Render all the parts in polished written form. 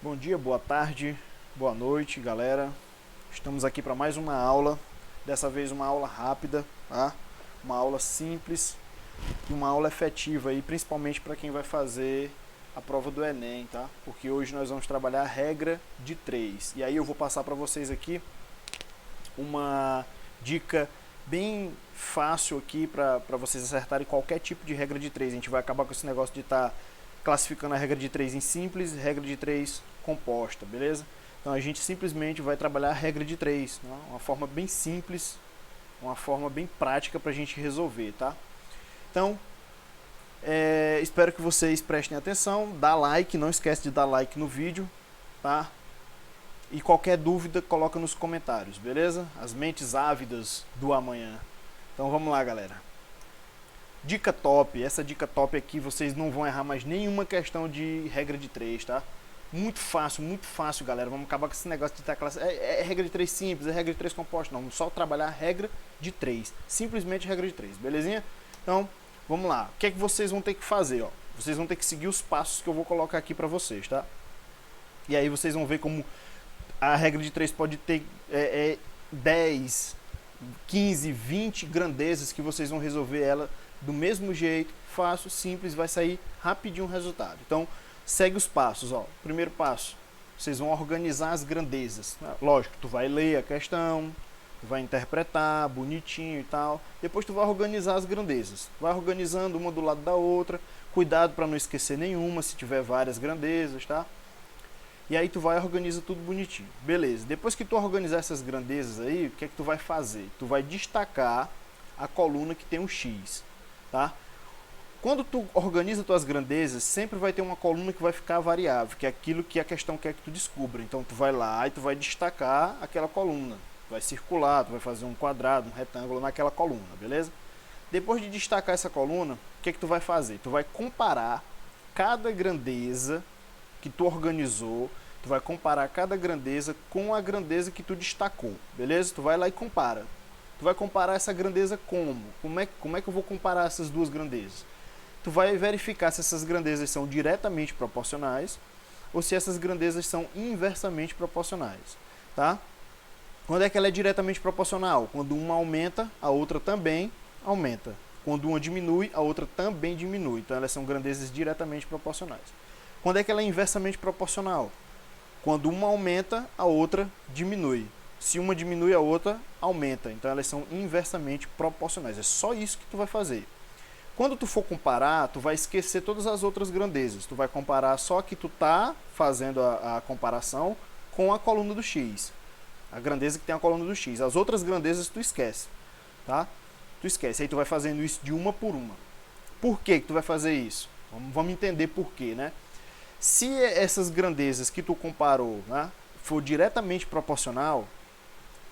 Bom dia, boa tarde, boa noite, galera. Estamos aqui para mais uma aula. Dessa vez uma aula rápida, tá? Uma aula simples e uma aula efetiva aí, principalmente para quem vai fazer a prova do Enem, tá? Porque hoje nós vamos trabalhar a regra de 3. E aí eu vou passar para vocês aqui uma dica bem fácil aqui para vocês acertarem qualquer tipo de regra de 3. A gente vai acabar com esse negócio de estar classificando a regra de 3 em simples e regra de 3 composta, beleza? Então a gente simplesmente vai trabalhar a regra de 3, né? Uma forma bem simples, uma forma bem prática para a gente resolver, tá? Então, espero que vocês prestem atenção, dá like, não esquece de dar like no vídeo, tá? E qualquer dúvida, coloca nos comentários, beleza? As mentes ávidas do amanhã. Então vamos lá, galera. Dica top, essa dica top aqui, vocês não vão errar mais nenhuma questão de regra de 3, tá? Muito fácil, galera. Vamos acabar com esse negócio de estar classe. É regra de 3 simples, é regra de 3 composta. Não, vamos só trabalhar a regra de 3. Simplesmente regra de 3, belezinha? Então, vamos lá. O que é que vocês vão ter que fazer, ó? Vocês vão ter que seguir os passos que eu vou colocar aqui pra vocês, tá? E aí vocês vão ver como a regra de 3 pode ter 10, 15, 20 grandezas que vocês vão resolver ela do mesmo jeito, fácil, simples, vai sair rapidinho o resultado. Então, segue os passos, ó. Primeiro passo, vocês vão organizar as grandezas. Lógico, tu vai ler a questão, tu vai interpretar bonitinho e tal. Depois tu vai organizar as grandezas. Vai organizando uma do lado da outra. Cuidado para não esquecer nenhuma, se tiver várias grandezas, tá? E aí tu vai e organiza tudo bonitinho. Beleza. Depois que tu organizar essas grandezas aí, o que é que tu vai fazer? Tu vai destacar a coluna que tem um X, tá? Quando tu organiza tuas grandezas, sempre vai ter uma coluna que vai ficar variável, que é aquilo que a questão quer que tu descubra. Então tu vai lá e tu vai destacar aquela coluna. Tu vai circular, tu vai fazer um quadrado, um retângulo naquela coluna, beleza? Depois de destacar essa coluna, o que é que tu vai fazer? Tu vai comparar cada grandeza que tu organizou, tu vai comparar cada grandeza com a grandeza que tu destacou, beleza? Tu vai lá e compara. Tu vai comparar essa grandeza como? Como é que eu vou comparar essas duas grandezas? Tu vai verificar se essas grandezas são diretamente proporcionais ou se essas grandezas são inversamente proporcionais, tá? Quando é que ela é diretamente proporcional? Quando uma aumenta, a outra também aumenta. Quando uma diminui, a outra também diminui. Então elas são grandezas diretamente proporcionais. Quando é que ela é inversamente proporcional? Quando uma aumenta, a outra diminui. Se uma diminui, a outra aumenta. Então elas são inversamente proporcionais. É só isso que tu vai fazer. Quando tu for comparar, tu vai esquecer todas as outras grandezas. Tu vai comparar só que tu tá fazendo a comparação com a coluna do X. A grandeza que tem a coluna do X. As outras grandezas tu esquece, tá? Tu esquece. Aí tu vai fazendo isso de uma por uma. Por que tu vai fazer isso? Vamos entender por quê, né? Se essas grandezas que tu comparou, né, for diretamente proporcional,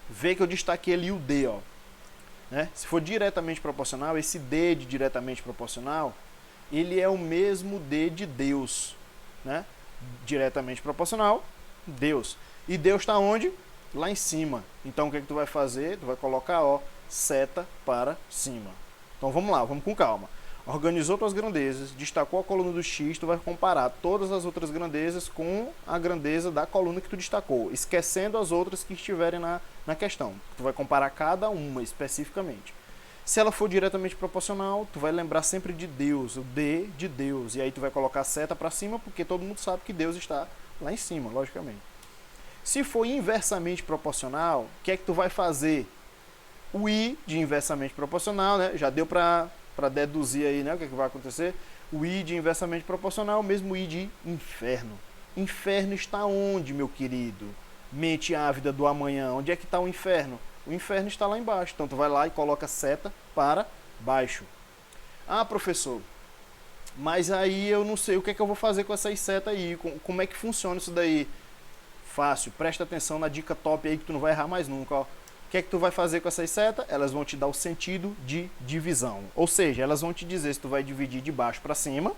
vê que eu destaquei ali o D, ó. Né? Se for diretamente proporcional, esse D de diretamente proporcional, ele é o mesmo D de Deus. Né? Diretamente proporcional, Deus. E Deus está onde? Lá em cima. Então o que, é que tu vai fazer? Tu vai colocar, ó, seta para cima. Então vamos lá, vamos com calma. Organizou tuas grandezas, destacou a coluna do X, tu vai comparar todas as outras grandezas com a grandeza da coluna que tu destacou, esquecendo as outras que estiverem na questão. Tu vai comparar cada uma especificamente. Se ela for diretamente proporcional, tu vai lembrar sempre de Deus, o D de Deus, e aí tu vai colocar a seta para cima, porque todo mundo sabe que Deus está lá em cima, logicamente. Se for inversamente proporcional, o que é que tu vai fazer? O I de inversamente proporcional, né? Já deu para deduzir aí, né, o que, é que vai acontecer. O I de inversamente proporcional é o mesmo I de inferno. Inferno está onde, meu querido? Mente ávida do amanhã. Onde é que está o inferno? O inferno está lá embaixo. Então tu vai lá e coloca seta para baixo. Ah, professor, mas aí eu não sei o que é que eu vou fazer com essas setas aí. Como é que funciona isso daí? Fácil, presta atenção na dica top aí que tu não vai errar mais nunca, ó. O que é que tu vai fazer com essas setas? Elas vão te dar o sentido de divisão. Ou seja, elas vão te dizer se tu vai dividir de baixo para cima,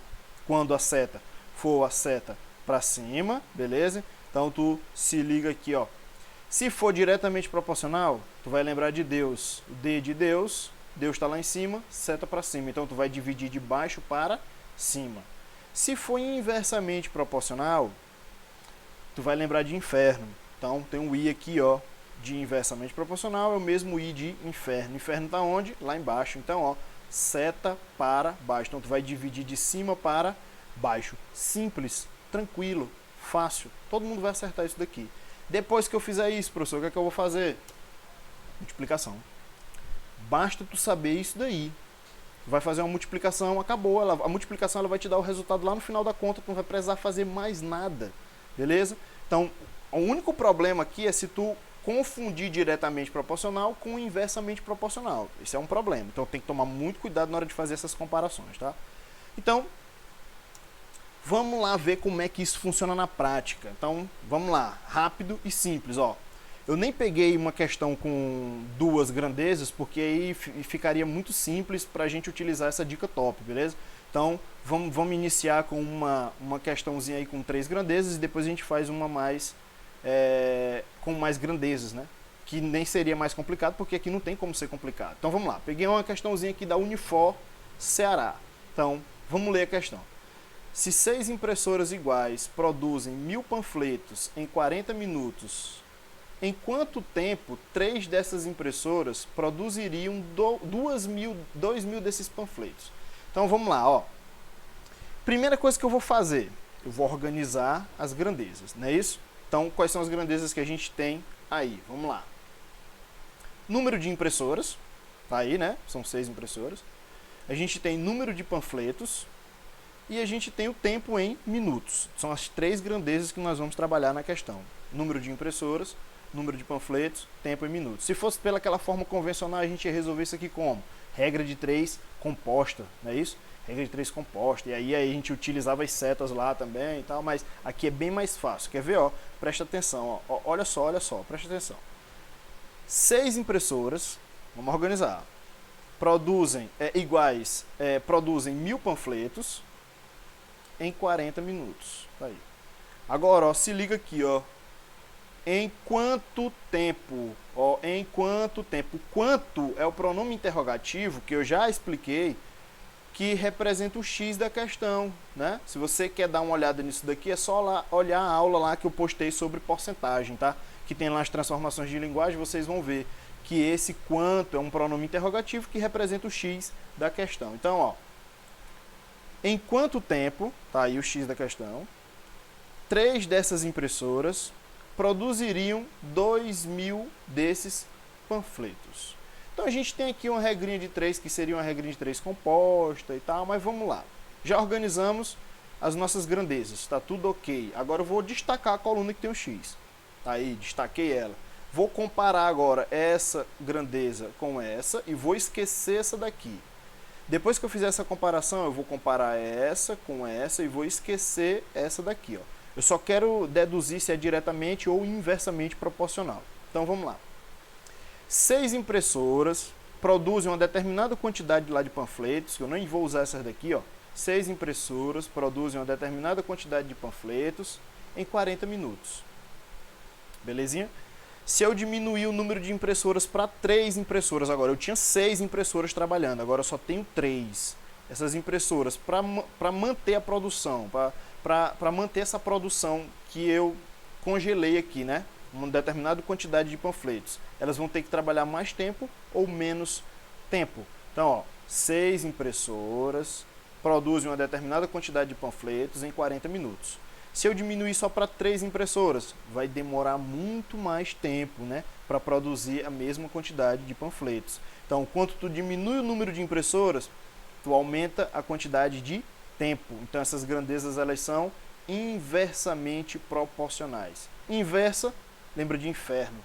quando a seta for a seta para cima, beleza? Então tu se liga aqui, ó. Se for diretamente proporcional, tu vai lembrar de Deus. O D de Deus, Deus está lá em cima, seta para cima. Então tu vai dividir de baixo para cima. Se for inversamente proporcional, tu vai lembrar de inferno. Então tem um I aqui, ó, de inversamente proporcional, é o mesmo I de inferno. Inferno está onde? Lá embaixo. Então, ó, seta para baixo. Então tu vai dividir de cima para baixo. Simples, tranquilo, fácil. Todo mundo vai acertar isso daqui. Depois que eu fizer isso, professor, o que é que eu vou fazer? Multiplicação. Basta tu saber isso daí. Vai fazer uma multiplicação, acabou. A multiplicação ela vai te dar o resultado lá no final da conta, tu não vai precisar fazer mais nada. Beleza? Então, o único problema aqui é se tu confundir diretamente proporcional com inversamente proporcional. Isso é um problema. Então tem que tomar muito cuidado na hora de fazer essas comparações, tá? Então, vamos lá ver como é que isso funciona na prática. Então, vamos lá, rápido e simples, ó. Eu nem peguei uma questão com duas grandezas, porque aí ficaria muito simples para a gente utilizar essa dica top, beleza? Então, vamos iniciar com uma questãozinha aí com 3 grandezas e depois a gente faz uma mais com mais grandezas, né? Que nem seria mais complicado, porque aqui não tem como ser complicado. Então, vamos lá. Peguei uma questãozinha aqui da Unifor Ceará. Então, vamos ler a questão. Se 6 impressoras iguais produzem 1000 panfletos em 40 minutos, em quanto tempo 3 dessas impressoras produziriam 2.000 desses panfletos? Então vamos lá, ó. Primeira coisa que eu vou fazer, eu vou organizar as grandezas, não é isso? Então, quais são as grandezas que a gente tem aí? Vamos lá. Número de impressoras, tá aí, né? São 6 impressoras. A gente tem número de panfletos e a gente tem o tempo em minutos. São as 3 grandezas que nós vamos trabalhar na questão. Número de impressoras, número de panfletos, tempo em minutos. Se fosse pelaquela forma convencional, a gente ia resolver isso aqui como? Regra de 3 composta, não é isso? Regra de 3 composta. E aí a gente utilizava as setas lá também e tal, mas aqui é bem mais fácil. Quer ver, ó? Presta atenção, ó. Olha só, presta atenção. 6 impressoras, vamos organizar, produzem produzem 1000 panfletos em 40 minutos. Tá aí. Agora, ó, se liga aqui, ó. Em quanto tempo? Ó, em quanto tempo? Quanto é o pronome interrogativo que eu já expliquei, que representa o X da questão, né? Se você quer dar uma olhada nisso daqui, é só lá, olhar a aula lá que eu postei sobre porcentagem, tá? Que tem lá as transformações de linguagem, vocês vão ver que esse quanto é um pronome interrogativo que representa o X da questão. Então, ó, em quanto tempo, tá aí o X da questão, 3 dessas impressoras produziriam 2.000 desses panfletos. Então a gente tem aqui uma regrinha de 3, que seria uma regrinha de 3 composta e tal, mas vamos lá. Já organizamos as nossas grandezas, está tudo ok. Agora eu vou destacar a coluna que tem o X. Tá aí, destaquei ela. Vou comparar agora essa grandeza com essa e vou esquecer essa daqui. Depois que eu fizer essa comparação, eu vou comparar essa com essa e vou esquecer essa daqui, ó. Eu só quero deduzir se é diretamente ou inversamente proporcional. Então vamos lá. 6 impressoras produzem uma determinada quantidade lá de panfletos, que eu nem vou usar essas daqui, ó. 6 impressoras produzem uma determinada quantidade de panfletos em 40 minutos. Belezinha? Se eu diminuir o número de impressoras para 3 impressoras, agora eu tinha 6 impressoras trabalhando, agora eu só tenho 3. Essas impressoras, para manter a produção, para manter essa produção que eu congelei aqui, né? Uma determinada quantidade de panfletos. Elas vão ter que trabalhar mais tempo ou menos tempo. Então, ó, 6 impressoras produzem uma determinada quantidade de panfletos em 40 minutos. Se eu diminuir só para 3 impressoras, vai demorar muito mais tempo, né, para produzir a mesma quantidade de panfletos. Então, quanto tu diminui o número de impressoras, tu aumenta a quantidade de tempo. Então, essas grandezas elas são inversamente proporcionais. Inversa, lembra de inferno.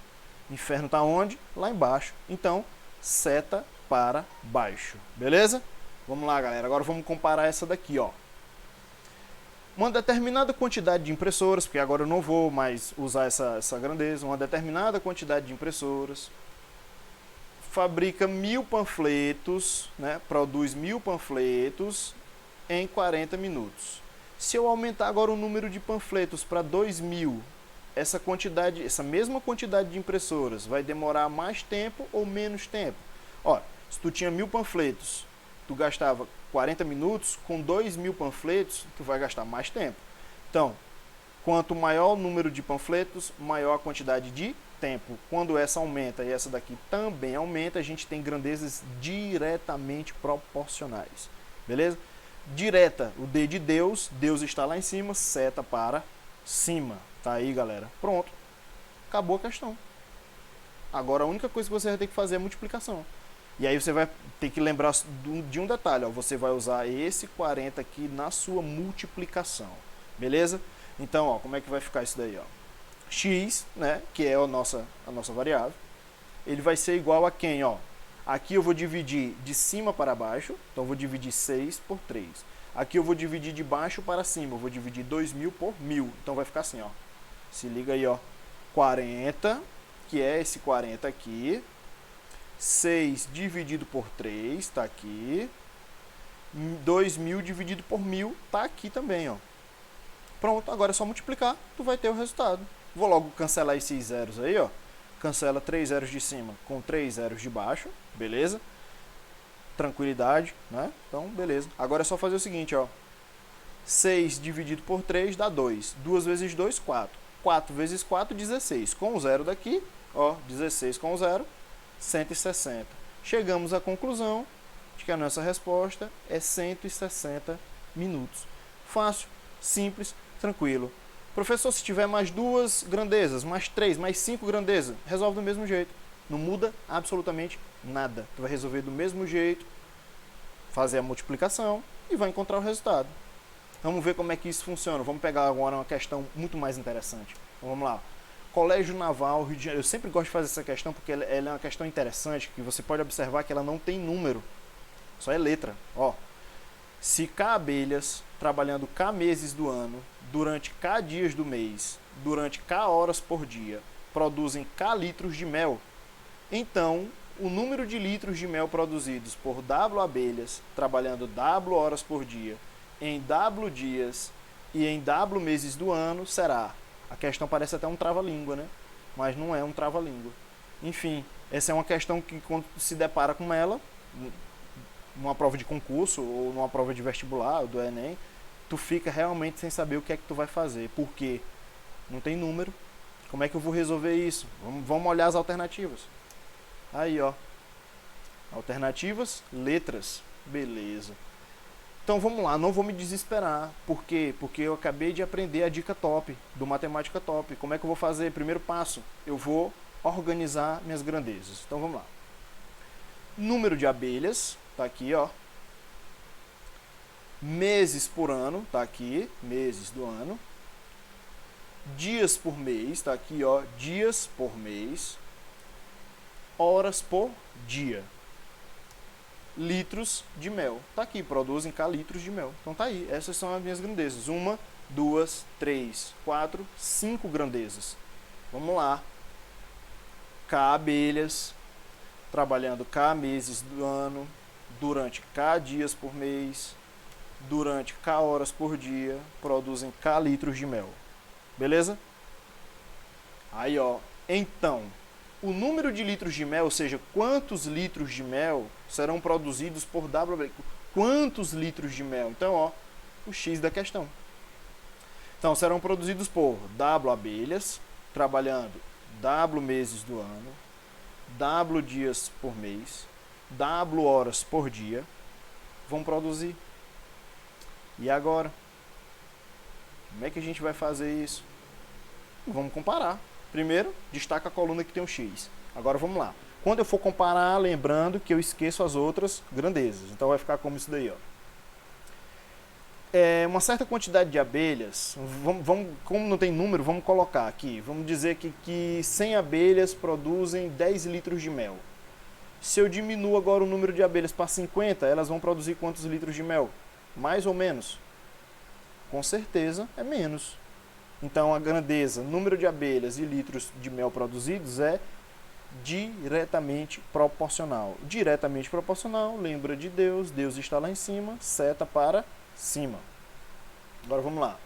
Inferno está onde? Lá embaixo. Então, seta para baixo. Beleza? Vamos lá, galera. Agora vamos comparar essa daqui, ó. Uma determinada quantidade de impressoras, porque agora eu não vou mais usar essa grandeza, uma determinada quantidade de impressoras fabrica 1000 panfletos, né? Produz 1000 panfletos em 40 minutos. Se eu aumentar agora o número de panfletos para 2000, essa mesma quantidade de impressoras vai demorar mais tempo ou menos tempo? Ó, se tu tinha 1000 panfletos, tu gastava 40 minutos, com 2000 panfletos, tu vai gastar mais tempo. Então, Quanto maior o número de panfletos, maior a quantidade de tempo. Quando essa aumenta e essa daqui também aumenta, a gente tem grandezas diretamente proporcionais. Beleza? Direta, o D de Deus, Deus está lá em cima, seta para cima. Tá aí, galera. Pronto. Acabou a questão. Agora a única coisa que você vai ter que fazer é multiplicação. E aí você vai ter que lembrar de um detalhe, ó. Você vai usar esse 40 aqui na sua multiplicação. Beleza? Então, ó, como é que vai ficar isso daí, ó? X, né, que é a nossa variável, ele vai ser igual a quem, ó? Aqui eu vou dividir de cima para baixo, então eu vou dividir 6 por 3. Aqui eu vou dividir de baixo para cima, eu vou dividir 2.000 por 1.000. Então vai ficar assim, ó. Se liga aí, ó. 40, que é esse 40 aqui. 6 dividido por 3, tá aqui. 2.000 dividido por 1.000, tá aqui também, ó. Pronto, agora é só multiplicar, tu vai ter o resultado. Vou logo cancelar esses zeros aí, ó. Cancela 3 zeros de cima com 3 zeros de baixo, beleza? Tranquilidade, né? Então, beleza. Agora é só fazer o seguinte, ó. 6 dividido por 3 dá 2. 2 vezes 2, 4. 4 vezes 4, 16. Com o zero daqui, ó, 16 com o zero, 160. Chegamos à conclusão de que a nossa resposta é 160 minutos. Fácil, simples, tranquilo. Professor, se tiver mais 2 grandezas, mais 3, mais 5 grandezas, resolve do mesmo jeito. Não muda absolutamente nada. Tu vai resolver do mesmo jeito, fazer a multiplicação e vai encontrar o resultado. Vamos ver como é que isso funciona. Vamos pegar agora uma questão muito mais interessante. Então, vamos lá. Colégio Naval, Rio de Janeiro. Eu sempre gosto de fazer essa questão porque ela é uma questão interessante, que você pode observar que ela não tem número, só é letra. Ó, se K abelhas, trabalhando K meses do ano, durante K dias do mês, durante K horas por dia, produzem K litros de mel, então o número de litros de mel produzidos por W abelhas, trabalhando W horas por dia, em W dias e em W meses do ano será. A questão parece até um trava-língua, né? Mas não é um trava-língua. Enfim, essa é uma questão que quando se depara com ela, numa prova de concurso ou numa prova de vestibular, ou do Enem, tu fica realmente sem saber o que é que tu vai fazer. Por quê? Não tem número. Como é que eu vou resolver isso? Vamos olhar as alternativas. Aí, ó. Alternativas, letras. Beleza. Então vamos lá, não vou me desesperar. Por quê? Porque eu acabei de aprender a dica top do Matemática Top. Como é que eu vou fazer? Primeiro passo, eu vou organizar minhas grandezas. Então vamos lá. Número de abelhas, tá aqui, ó. Meses por ano, tá aqui, meses do ano. Dias por mês, tá aqui, ó, dias por mês. Horas por dia. Litros de mel. Tá aqui, produzem K litros de mel. Então tá aí, essas são as minhas grandezas. 1, 2, 3, 4, 5 grandezas. Vamos lá. K abelhas, trabalhando K meses do ano, durante K dias por mês, durante K horas por dia, produzem K litros de mel. Beleza? Aí, ó, então, o número de litros de mel, ou seja, quantos litros de mel serão produzidos por W abelhas. Quantos litros de mel? Então, ó, o X da questão. Então, serão produzidos por W abelhas, trabalhando W meses do ano, W dias por mês, W horas por dia, vão produzir. E agora? Como é que a gente vai fazer isso? Vamos comparar. Primeiro, destaca a coluna que tem um X. Agora vamos lá. Quando eu for comparar, lembrando que eu esqueço as outras grandezas. Então vai ficar como isso daí, ó. Uma certa quantidade de abelhas, como não tem número, vamos colocar aqui. Vamos dizer que 100 abelhas produzem 10 litros de mel. Se eu diminuo agora o número de abelhas para 50, elas vão produzir quantos litros de mel? Mais ou menos? Com certeza é menos. Então a grandeza, número de abelhas e litros de mel produzidos é diretamente proporcional. Diretamente proporcional, lembra de Deus, Deus está lá em cima, seta para cima. Agora vamos lá.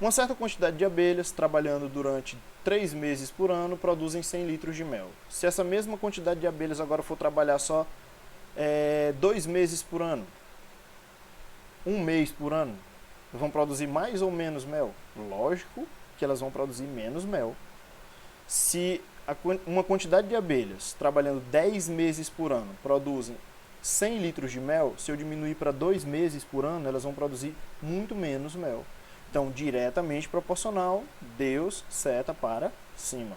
Uma certa quantidade de abelhas, trabalhando durante 3 meses por ano, produzem 100 litros de mel. Se essa mesma quantidade de abelhas agora for trabalhar só 2 meses por ano, 1 mês por ano, vão produzir mais ou menos mel? Lógico que elas vão produzir menos mel. Se uma quantidade de abelhas trabalhando 10 meses por ano produzem 100 litros de mel, se eu diminuir para 2 meses por ano, elas vão produzir muito menos mel. Então, diretamente proporcional, Deus seta para cima.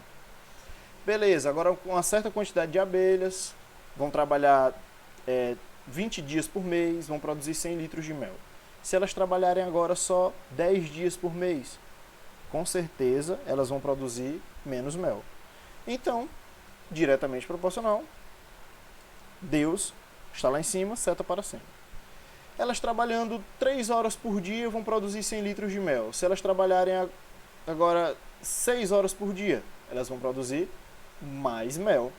Beleza, agora com uma certa quantidade de abelhas, vão trabalhar 20 dias por mês, vão produzir 100 litros de mel. Se elas trabalharem agora só 10 dias por mês, com certeza elas vão produzir menos mel. Então, diretamente proporcional, Deus está lá em cima, seta para cima. Elas trabalhando 3 horas por dia vão produzir 100 litros de mel. Se elas trabalharem agora 6 horas por dia, elas vão produzir mais mel.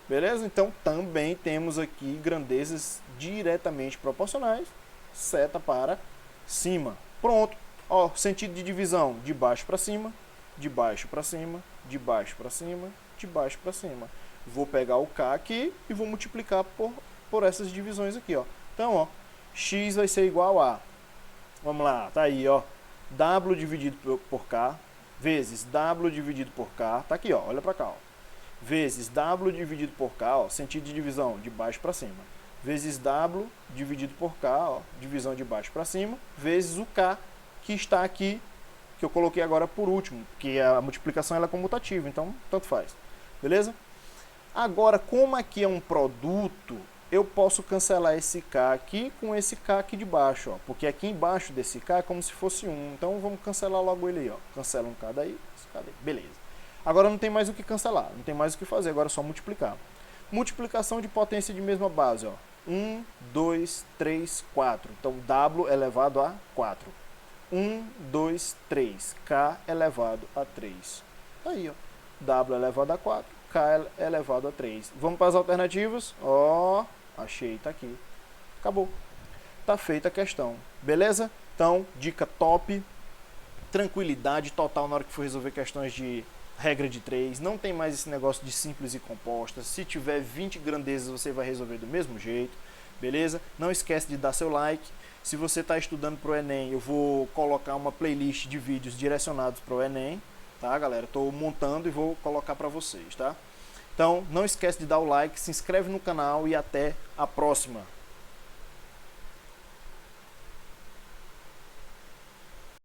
Beleza? Então, também temos aqui grandezas diretamente proporcionais, seta para cima. Pronto. Ó, sentido de divisão, de baixo para cima, de baixo para cima, de baixo para cima, de baixo para cima. Vou pegar o K aqui e vou multiplicar por essas divisões aqui, ó. Então, ó, X vai ser igual a, vamos lá, tá aí, ó, W dividido por K, vezes W dividido por K, tá aqui, ó, olha pra cá, ó, vezes W dividido por K, ó, sentido de divisão, de baixo para cima, vezes W dividido por K, ó, divisão de baixo para cima, vezes o K, que está aqui, que eu coloquei agora por último, que a multiplicação ela é comutativa, então tanto faz, beleza? Agora, como aqui é um produto, eu posso cancelar esse K aqui com esse K aqui de baixo, ó, porque aqui embaixo desse K é como se fosse 1, então vamos cancelar logo ele aí, ó. Cancela um K daí, esse K daí, beleza. Agora não tem mais o que cancelar, não tem mais o que fazer, agora é só multiplicar. Multiplicação de potência de mesma base, ó. 1, 2, 3, 4, então W elevado a 4. 1, 2, 3, K elevado a 3. Tá aí, ó. W elevado a 4, K elevado a 3. Vamos para as alternativas, ó. Achei, tá aqui. Acabou. Tá feita a questão. Beleza? Então, dica top. Tranquilidade total na hora que for resolver questões de regra de 3. Não tem mais esse negócio de simples e compostas. Se tiver 20 grandezas, você vai resolver do mesmo jeito. Beleza? Não esquece de dar seu like. Se você está estudando para o Enem, eu vou colocar uma playlist de vídeos direcionados para o Enem. Tá, galera? Estou montando e vou colocar para vocês, tá? Então, não esquece de dar o like, se inscreve no canal e até a próxima.